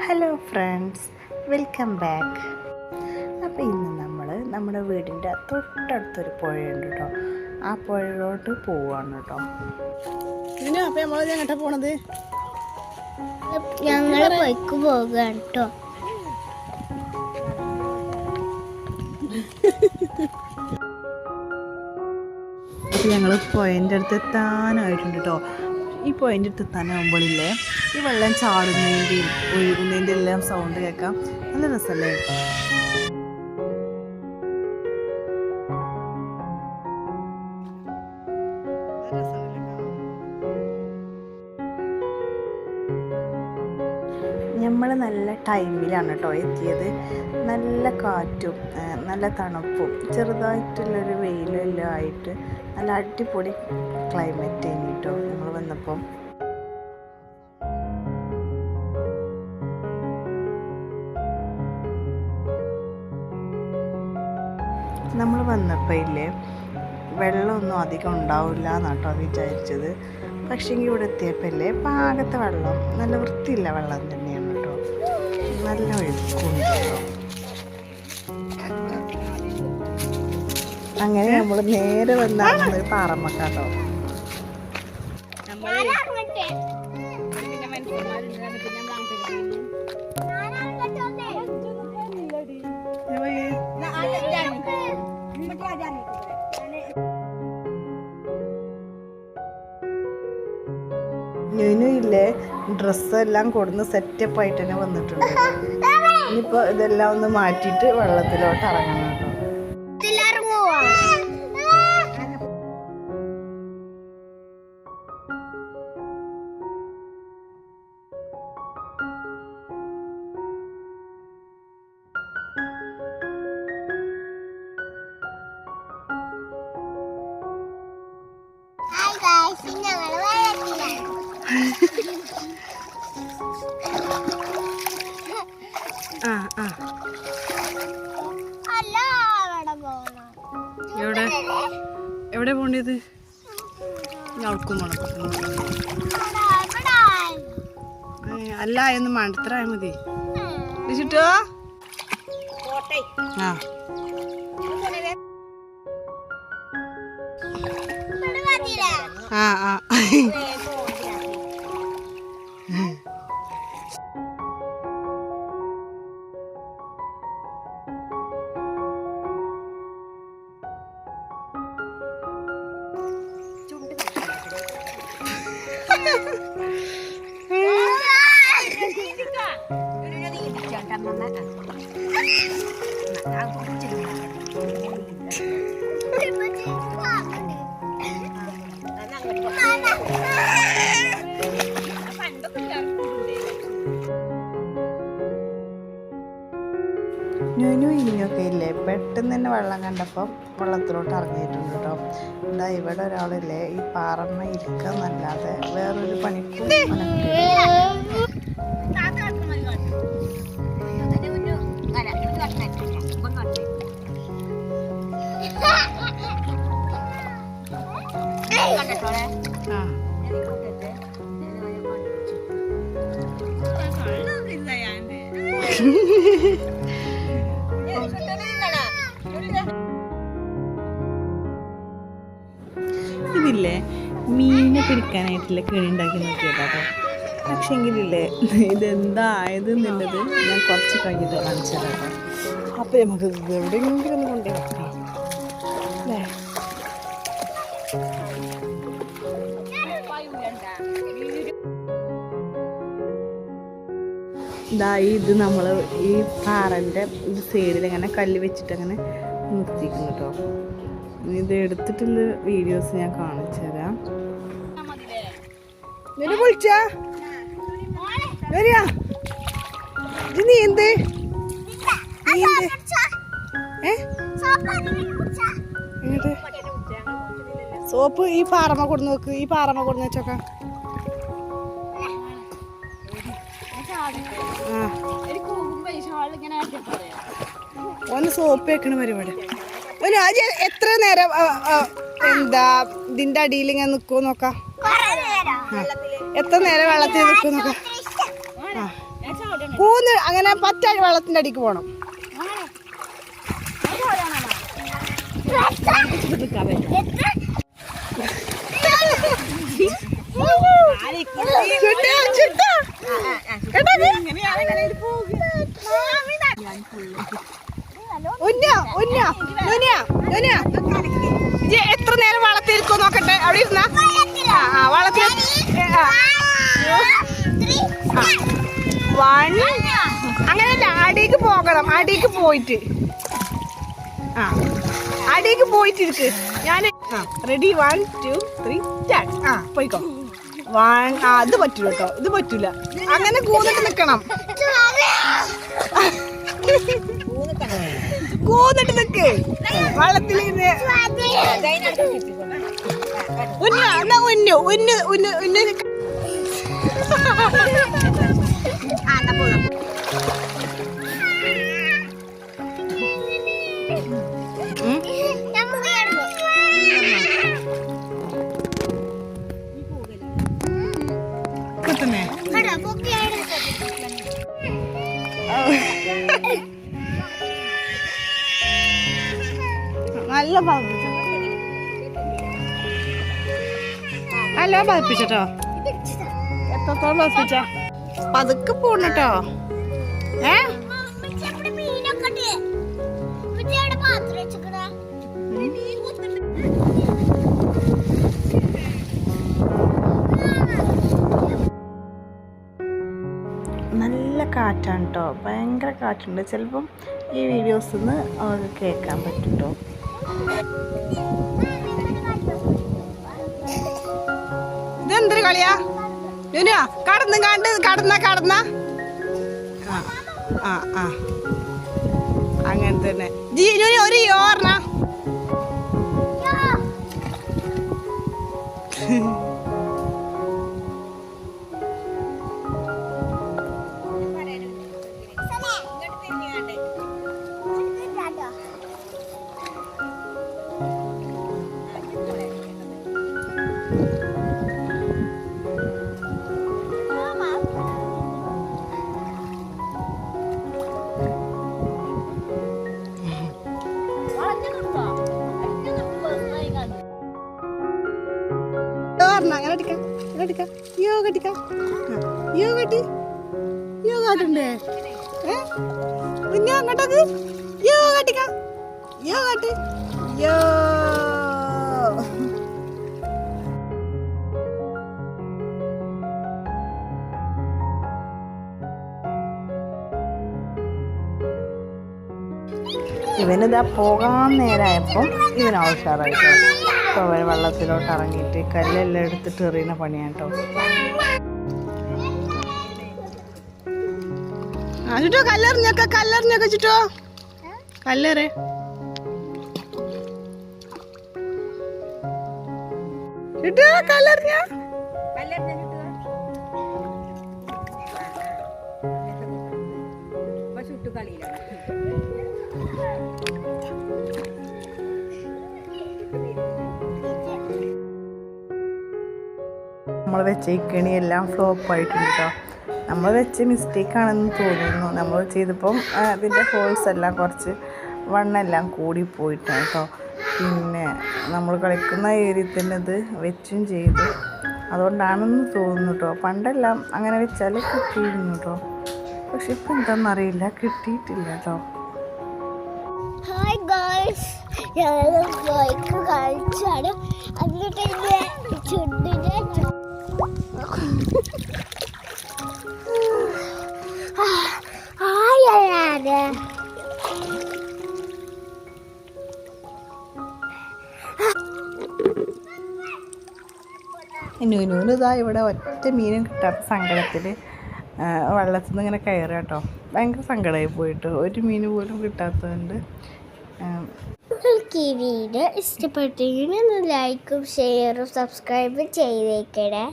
Hello friends, welcome back. അപ്പോൾ ഇന്ന് നമ്മൾ നമ്മുടെ വീടിൻ്റെ തൊട്ടടുത്തൊരു പുഴയുണ്ട് കേട്ടോ. ആ പുഴയിലോട്ട് പോവാണ് കേട്ടോ. അപ്പോൾ നമ്മൾ എങ്ങോട്ടാ പോണത്? ഞങ്ങൾ പൊയ്ക്ക് പോകാണ് കേട്ടോ. അപ്പോൾ ഞങ്ങൾ പുഴൻ്റെ അടുത്ത് എത്താനായിട്ടുണ്ട് കേട്ടോ. ഈ പുഴൻ്റെ അടുത്ത് എത്താനാകുമ്പോഴില്ലേ ഈ വെള്ളം ചാടുന്നതിൻ്റെയും ഒഴുകുന്നതിൻ്റെ എല്ലാം സൗണ്ട് കേൾക്കാം. നല്ല രസമല്ലേ? നമ്മൾ നല്ല ടൈമിലാണ് കേട്ടോ എത്തിയത്. നല്ല കാറ്റും നല്ല തണുപ്പും ചെറുതായിട്ടുള്ളൊരു വെയിലും എല്ലാം ആയിട്ട് നല്ല അടിപൊളി ക്ലൈമറ്റ് ആയിരുന്നു കേട്ടോ നമ്മൾ വന്നപ്പം. നമ്മൾ വന്നപ്പോൾ ഇല്ലേ വെള്ളമൊന്നും അധികം ഉണ്ടാവില്ല എന്നാട്ടോ വിചാരിച്ചത്. പക്ഷേങ്കിൽ ഇവിടെ എത്തിയപ്പോൾ ഇല്ലേ പാകത്തെ വെള്ളം, നല്ല വൃത്തിയില്ല വെള്ളം തന്നെയാണ് കേട്ടോ. നല്ല ഒഴുക്കുണ്ട് കേട്ടോ. അങ്ങനെ നമ്മൾ നേരെ വന്നാണ് പാറമ്മക്കാട്ടോ. ഇല്ലേ ഡ്രസ്സെല്ലാം കൊടുന്ന് സെറ്റപ്പായിട്ട് തന്നെ വന്നിട്ടുണ്ട്. ഇനിയിപ്പോൾ ഇതെല്ലാം ഒന്ന് മാറ്റിയിട്ട് വെള്ളത്തിലോട്ട് ഇറങ്ങണം കേട്ടോ. എവിടെ പോണ്ടത്? അല്ല എന്ന് മണ്ടത്തരായ മതി. ന്യൂനു ഇനിയൊക്കെ ഇല്ലേ പെട്ടെന്ന് തന്നെ വെള്ളം കണ്ടപ്പം വെള്ളത്തിലോട്ട് ഇറങ്ങിയിട്ടുണ്ട് കേട്ടോ. എന്താ ഇവിടെ ഒരാളില്ലേ ഈ പാറമ്മ ഇരിക്കാന്നല്ലാതെ വേറൊരു പണിക്കും ഇതില്ലേ മീനെ പിടിക്കാനായിട്ടുള്ള കെണി ഉണ്ടാക്കി നോക്കിയതാട്ടോ. പക്ഷെ എങ്കിലില്ലേ ഇതെന്താ ആയത് എന്നുള്ളത് ഞാൻ കുറച്ച് കഴിഞ്ഞിട്ട് കാണിച്ചു തരാം. അപ്പം നമുക്ക് എവിടെയെങ്കിലും ഒന്ന് കൊണ്ടേ വെക്കാം അല്ലേ? ഇത് നമ്മൾ ഈ പാറൻ്റെ സൈഡിൽ ഇങ്ങനെ കല്ല് വെച്ചിട്ട് അങ്ങനെ നിർത്തിക്കുന്നു കേട്ടോ. ഇത് എടുത്തിട്ടുള്ള വീഡിയോസ് ഞാൻ കാണിച്ചു തരാം. സോപ്പ് ഈ പാറമ്മ കൊടുന്ന് വെക്ക്. ഈ പാറമ്മ കൊടുന്ന് വെച്ചോക്കാം. ഒന്ന് സോപ്പ് വെക്കണ പരിപാടി. എത്ര നേരം എന്താ ഇതിന്റെ അടിയിൽ ഇങ്ങനെ നിൽക്കുമോ നോക്കാം. എത്ര നേരം വെള്ളത്തിൽ നിൽക്കും നോക്കാം. കൂന്ന് അങ്ങനെ പറ്റായി വെള്ളത്തിന്റെ അടിക്ക് പോണം. എത്ര നേരം വളർത്തിരിക്കോ നോക്കട്ടെ. അവിടെ ഇരുന്ന വളർത്തി അങ്ങനെയല്ല, അടിക്ക് പോകണം. അടിക്ക് പോയിട്ട് അടിക്ക് പോയിട്ടിരിക്ക്. ഞാൻ റെഡി 1 2 3 സ്റ്റാർട്ട്. പോയിക്കോ. 1 അത് പറ്റൂല കേട്ടോ, ഇത് പറ്റൂല. അങ്ങനെ കൂന്നിട്ട് നിക്കണം. കൂന്നിട്ട് നിക്ക് വള്ളത്തിൽ. നല്ല നല്ല പതിപ്പിച്ചോ. എത്രത്തോളം പതിപ്പിച്ച പതുക്കെ പോണട്ടോ. നല്ല കാറ്റാണ് കേട്ടോ, ഭയങ്കര കാറ്റുണ്ട്. ചിലപ്പം ഈ വീഡിയോസിൽ നിന്ന് അവർക്ക് കേൾക്കാൻ പറ്റും കേട്ടോ. ഇതെന്തൊരു കളിയാ നുനുവാ? കടന്ന് കടന്ന അങ്ങനെ തന്നെ. നുനു ഒരു യോർണ അങ്ങോട്ടത് യോ കട്ടിക്ക യോ കട്ടി യോ. ഇവനിതാ പോകാൻ നേരമായപ്പം ഇവന് ഉഷാറായിട്ടോ. അപ്പോൾ അവൻ വെള്ളത്തിലോട്ട് ഇറങ്ങിയിട്ട് കല്ലെല്ലാം എടുത്തിട്ട് എറിയുന്ന പണിയാണ് കേട്ടോ. ചുറ്റോ കല്ലെറിഞ്ഞൊക്കെ ചുറ്റോ കല്ലേറെ. ചുറ്റോ കല്ലെറിഞ്ഞ നമ്മൾ വെച്ച ഈ കെണിയെല്ലാം ഫ്ലോപ്പായിട്ടുണ്ട് കേട്ടോ. നമ്മൾ വെച്ച മിസ്റ്റേക്കാണെന്ന് തോന്നുന്നു. നമ്മൾ ചെയ്തപ്പം അതിൻ്റെ ഹോൾസ് എല്ലാം കുറച്ച് വണ്ണെല്ലാം കൂടിപ്പോയിട്ടാണ് കേട്ടോ. പിന്നെ നമ്മൾ കളിക്കുന്ന ഏരിയയിൽ തന്നെ ഇത് വെച്ചും ചെയ്തു, അതുകൊണ്ടാണെന്ന് തോന്നുന്നു കേട്ടോ. പണ്ടെല്ലാം അങ്ങനെ വെച്ചാൽ കിട്ടിയിരുന്നു കേട്ടോ, പക്ഷെ ഇപ്പം എന്താണെന്നറിയില്ല, കിട്ടിയിട്ടില്ല കേട്ടോ. ഹായ് ഗായ്സ്, കളിച്ചാണ് എന്നിട്ട് ചുണ്ടിനെ ആയാണ് നൂനിതാ ഇവിടെ ഒറ്റ മീനും കിട്ടാത്ത സങ്കടത്തിൽ വെള്ളത്തിൽ നിന്ന് ഇങ്ങനെ കയറുക കേട്ടോ. ഭയങ്കര സങ്കടമായി പോയിട്ട് ഒരു മീൻ പോലും കിട്ടാത്തതുകൊണ്ട്. ഈ വീഡിയോ ഇഷ്ടപ്പെട്ടെങ്കിൽ ലൈക്കും ഷെയറും സബ്സ്ക്രൈബും ചെയ്തേക്കണേ.